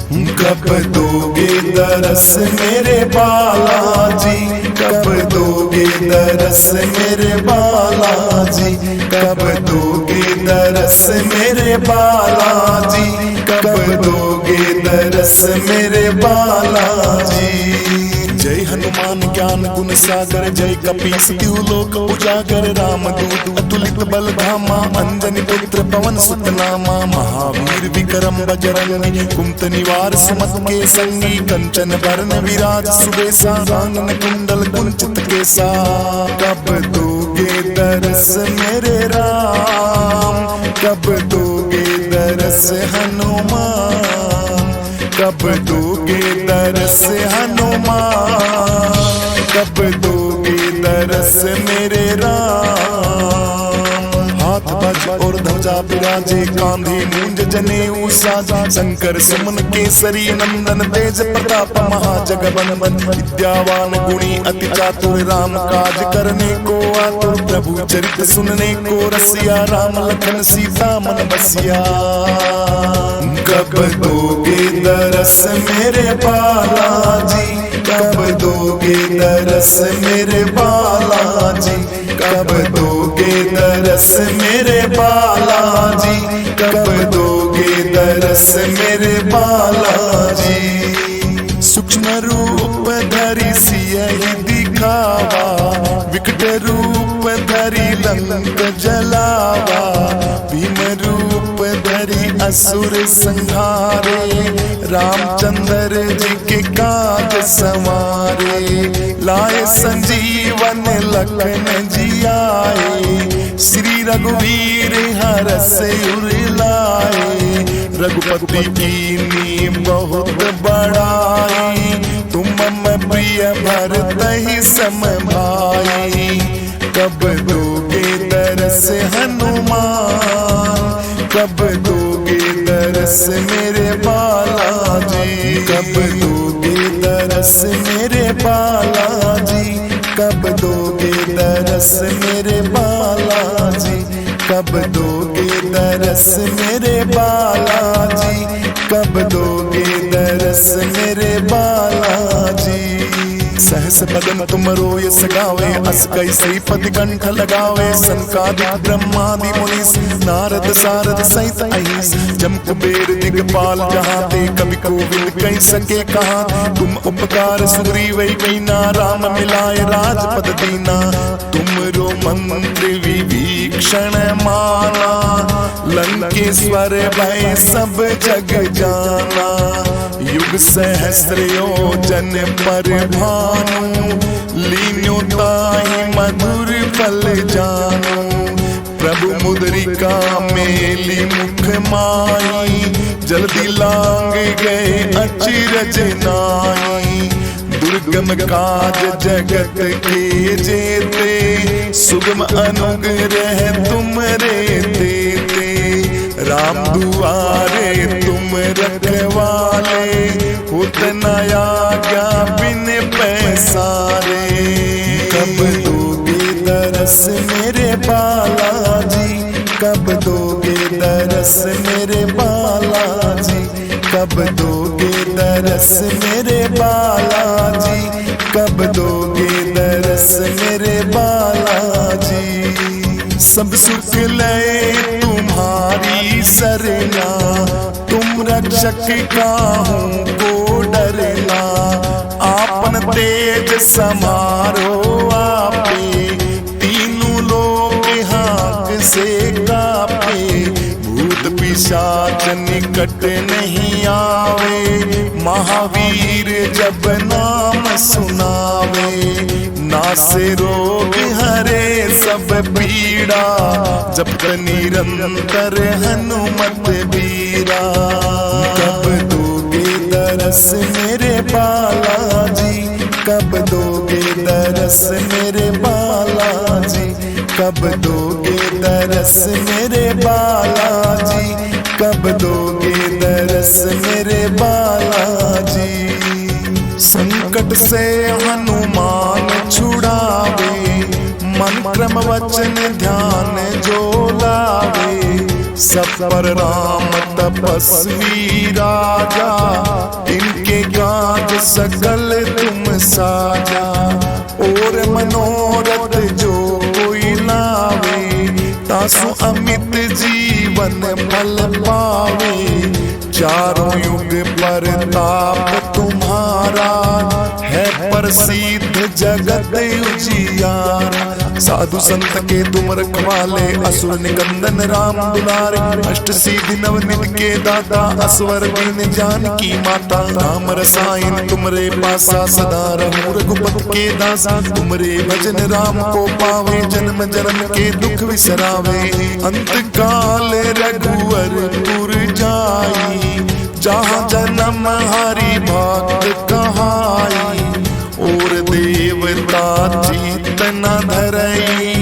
कब दोगे दरस मेरे बालाजी, कब दोगे दरस मेरे बालाजी, कब दोगे दरस मेरे बालाजी, कब दोगे दरस मेरे बालाजी। जय हनुमान ज्ञान गुण सागर, जय कपीस तिहु लोक उजागर, रामदूत अतुलित बल धामा, अंजनी पुत्र पवन सुत नामा, महावीर विक्रम बजरंगी, कुमत निवार सुमत के संगी, कंचन वरण विराज सुबेसा, कानन कुंडल कुंचित केसा। कब दोगे दरस मेरे राम, कब दोगे दरस हनुमान, कब दोगे दरस हनुमान, कब दोगे दरस मेरे राम। हाथ वज और ध्वजा विराजे, कांधे मूंज जनेऊ साजा, शंकर सुमन केसरी नंदन, तेज प्रताप महाजगवंदन, विद्यावान गुणी अति चातुर, राम काज करने को आतुर, प्रभु चरित सुनने को रसिया, राम लखन सीता मन बसिया। कब दोगे दरस मेरे बालाजी, कब दोगे दरस मेरे बालाजी, कब दोगे दरस मेरे बालाजी, कब दोगे दरस मेरे बालाजी। सूक्ष्म रूप धरि सियहि दिखावा, विकट रूप धरि लंक जलावा, भीम रूप धरि असुर संहारे, रामचंद्र जी के काज संवारे, लाए संजीवन लखन जी आए, श्री रघुवीर हरष उर लाए, रघुपति कीन्ही बहुत बड़ाई, तुम मम प्रिय भरतहि सम भाई। कब दोगे दरस हनुमान, कब दोगे दरस मेरे बालाजी, कब दोगे दरस मेरे बालाजी, कब दोगे दरस मेरे बालाजी, कब दोगे दरस मेरे बालाजी, कब दोगे दरस मेरे बालाजी। सहस बदन तुम रोय सगावे, अस कई श्रीपति कंठ लगावे, सनकादिक ब्रह्मादि मुनीस, नारद सारद सहित अहिस, जम कुबेर दिगपाल जहाते, कवि कोविद कह सके कहा, तुम उपकार सुग्रीव कीना, राम मिलाए राजपद दीना, तुमरो मंत्र विभीषण माना, लंकेश्वर भय सब जग जाना, युग सहस्र योजन पर भानु, लीन्यो ताहि मधुर फल जानू, प्रभु मुद्रिका मेली मुख माई, जल्दी लांग गए अचिरज नाई, दुर्गम काज जगत के जेते, सुगम अनुग्रह तुमरे देते, राम दुआरे तुम रखवाले, होत न आज्ञा बिन पैसारे। कब दोगे दरस मेरे बालाजी, कब दोगे दरस मेरे बालाजी, कब दोगे दरस मेरे बालाजी, कब दोगे दरस मेरे बालाजी। सब सुख लय तुम्हारी सरना, तुम रक्षक काहू को डरना, आपन तेज समारो आपे, तीनों लोग हाथ से कापे, भूत पिशाच निकट नहीं आवे, महावीर जब नाम सुनावे, नासे रोग हरे सब पीड़ा, जपत निरंतर हनुमत बीरा। कब दोगे दरस मेरे बालाजी, कब दोगे दरस मेरे बालाजी, कब दोगे दरस मेरे बालाजी, कब दोगे दरस मेरे बालाजी। संकट से हनुमान छुड़ावे, मन क्रम वचन ध्यान जो लावे, सब पर राम तपस्वी राजा, आंसू अमित जीवन फल पावे, चारों युग पर ताप तुम्हारा है प्रसिद्ध जगत उजियारा। साधु संत के तुम रखवाले, असुर निकंदन राम दुलारे, अष्ट सिद्धि नवनिधि के दाता, असवर दीन जानकी माता। राम रसायन तुमरे पासा, सदा रहूं रघुपत के दासा। तुमरे भजन राम को पावे, जन्म जन्म के दुख विसरावे। अंत काल रघुवरपुर जाई, जहाँ जन्म हरि भक्त कहाई। और देवता चित्त न धरई,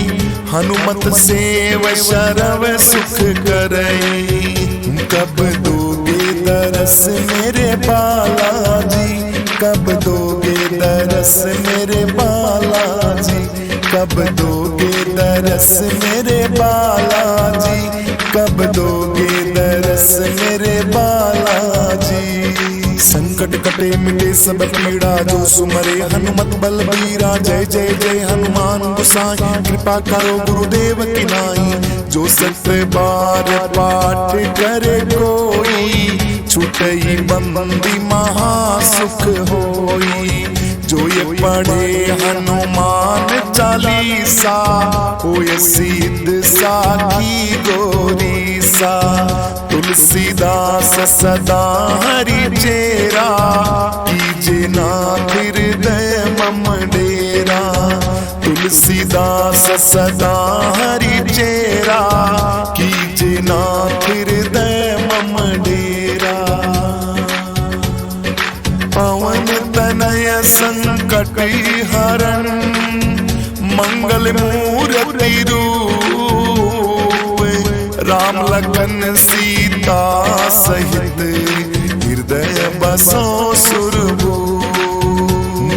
हनुमत सेव शरव सुख करई। कब दोगे दरस मेरे बालाजी, कब दोगे दरस मेरे बालाजी, कब दोगे दरस मेरे बालाजी, कब दोगे दरस मेरे बालाजी। संकट कटे मिटे सब पीड़ा, जो सुमरे हनुमत बलबीरा। जय जय जय हनुमान गोसाई, कृपा करो गुरुदेव की नाई। जो सत बार पाठ करे कोई, छूटई बंदी महासुख होई। जो ये पढ़े हनुमान चालीसा, होय सिद्ध साखी गोरीसा। तुलसीदास सदा हरि चेरा, कीजे नाथ हृदय मम डेरा। तुलसीदास सदा हरि चेरा, कीजे नाथ हृदय मम डेरा। पवन तनय संकट हरण, मंगल मूर्ति रूप। राम लखन सीता सहित, हृदय बसो सुरभूप।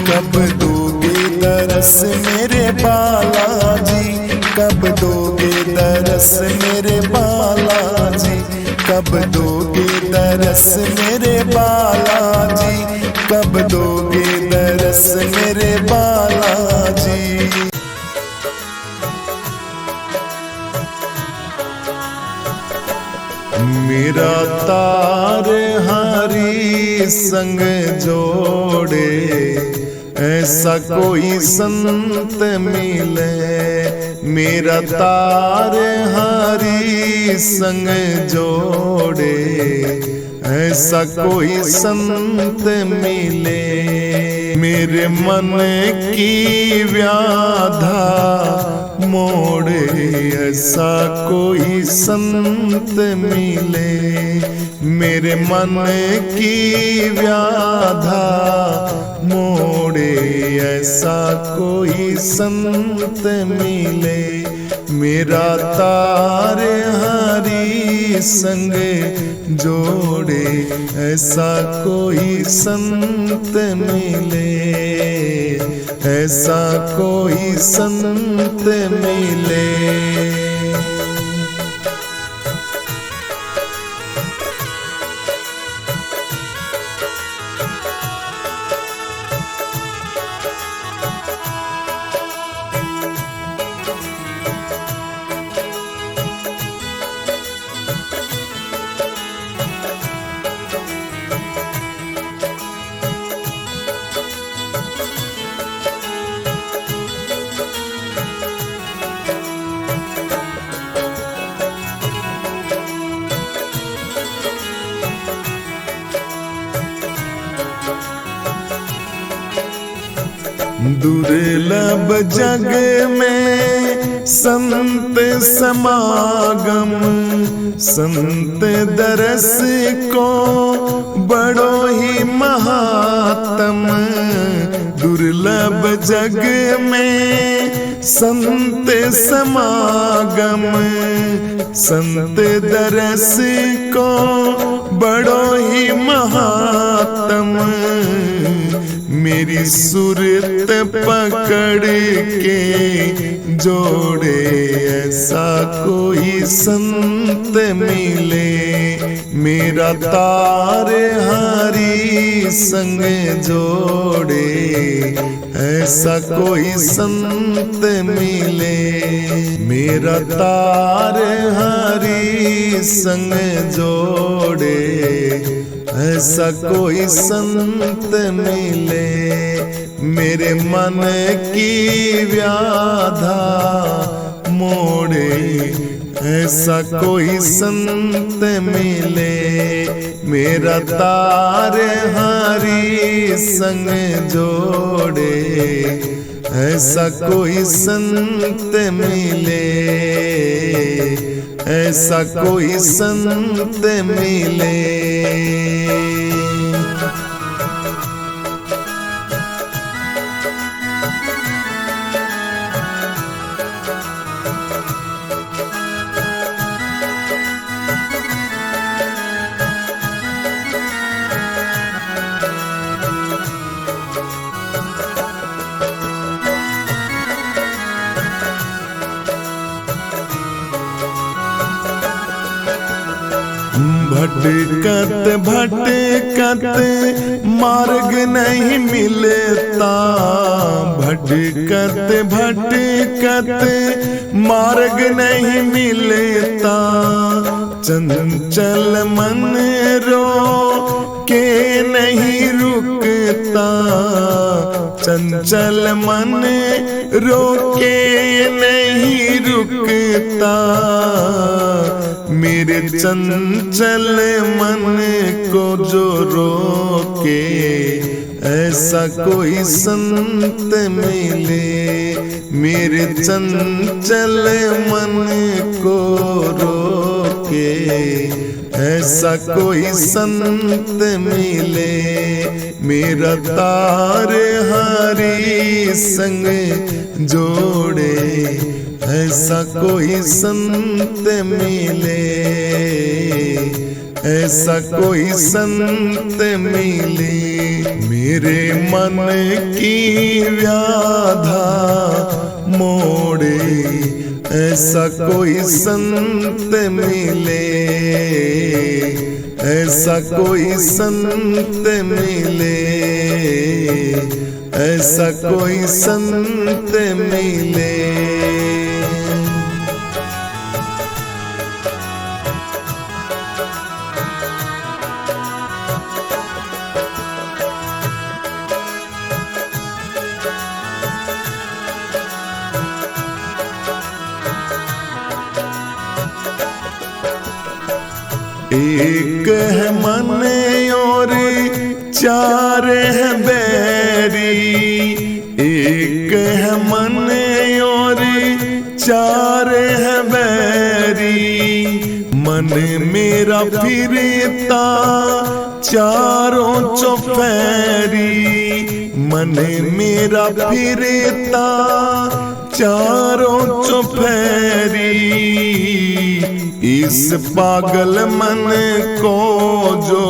कब दोगे दरस मेरे बालाजी, कब दोगे दरस मेरे बालाजी, कब दोगे दरस मेरे बालाजी, कब दोगे दरस मेरे बालाजी। मेरा तार हरि संग जोड़े, ऐसा कोई संत मिले। मेरा तार हरि संग जोड़े, ऐसा कोई संत मिले। मेरे मन की व्याधा मोड़े, ऐसा कोई संत मिले। मेरे मन की व्याधा मोड़े, ऐसा कोई संत मिले। मेरा तार हरि संग जोड़े, ऐसा कोई संत मिले। ऐसा कोई संत मिले। दुर्लभ जग में संत समागम, संत दरस को बड़ो ही महात्म। दुर्लभ जग में संत समागम, संत दरस को बड़ो ही महात्म। मेरी सूरत पकड़ के जोड़े, ऐसा कोई संत मिले। मेरा तार हरि संग जोड़े, ऐसा कोई संत मिले। मेरा तार हरि संग जोड़े, ऐसा कोई संत मिले। मेरे मन की व्याधा मोड़े, ऐसा कोई संत मिले। मेरा तार हरि संग जोड़े, ऐसा कोई संत मिले। ऐसा कोई संत मिले। भटकत भटकत मार्ग नहीं मिलता, भटकत भटकत मार्ग नहीं मिलता। चंचल मन रो के नहीं रुकता, चंचल मन रो के नहीं रुकता। मेरे चंचल मन को जो रोके, ऐसा कोई संत मिले। मेरे चंचल मन को रोके, ऐसा कोई संत मिले। मेरा तार हरि संग जोड़े, ऐसा कोई संत मिले। ऐसा कोई संत मिले। मेरे मन की व्याधा मोड़े, ऐसा कोई संत मिले। ऐसा कोई संत मिले। ऐसा कोई संत मिले। एक है मन और चार है बैरी, एक है मन और चार है बैरी। मन मेरा फिरता चारों चौफेरी, मन मेरा फिरता चारों चौफेरी। इस पागल मन को जो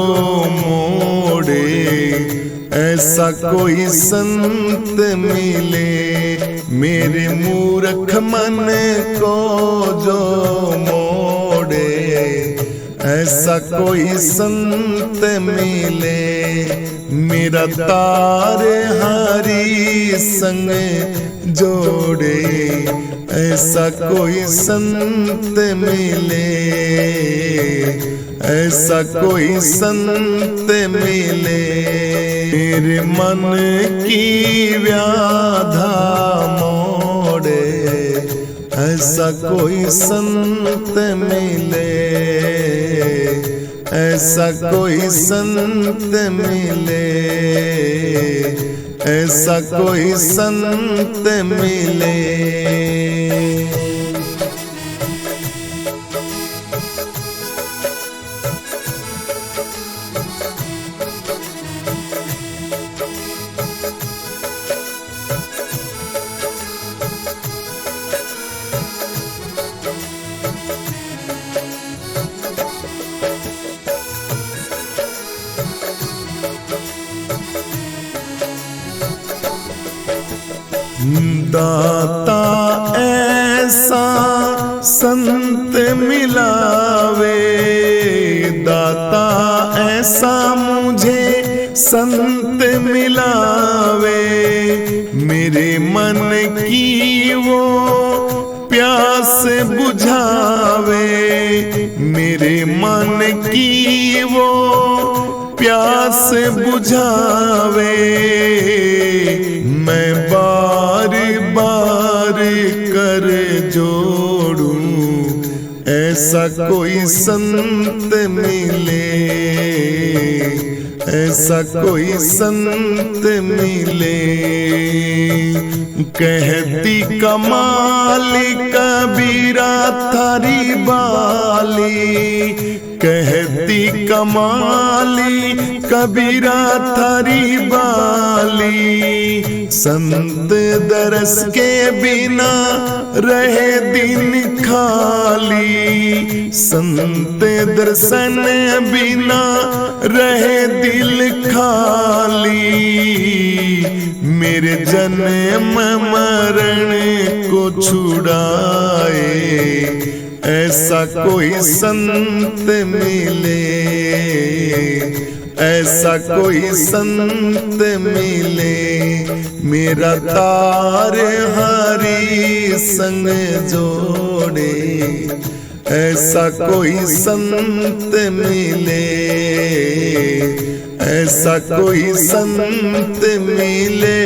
मोड़े, ऐसा कोई संत मिले। मेरे मूर्ख मन को जो मोड़े, ऐसा कोई संत मिले। मेरा तार हरि संग जोड़े, ऐसा कोई संत मिले। ऐसा कोई संत मिले। मेरे मन की व्याधा मोड़े, ऐसा कोई संत मिले। ऐसा कोई संत मिले। ऐसा कोई संत मिले। दाता ऐसा संत मिलावे, दाता ऐसा मुझे संत मिलावे, मेरे मन की वो प्यास बुझावे, मेरे मन की वो प्यास बुझावे। मैं बार बार कर जोड़ूं, ऐसा कोई संत मिले, ऐसा कोई संत मिले। कहती कमाल कबीरा थारी बाली, कहती कमाली कबीरा थारी बाली। संत दरस के बिना रहे दिन खाली, संत दर्शन बिना रहे दिल खाली। मेरे जन्म मरण को छुड़ाए, ऐसा कोई संत मिले, ऐसा कोई संत मिले। मेरा तार हरि संग जोड़े, ऐसा कोई संत मिले, ऐसा कोई संत मिले।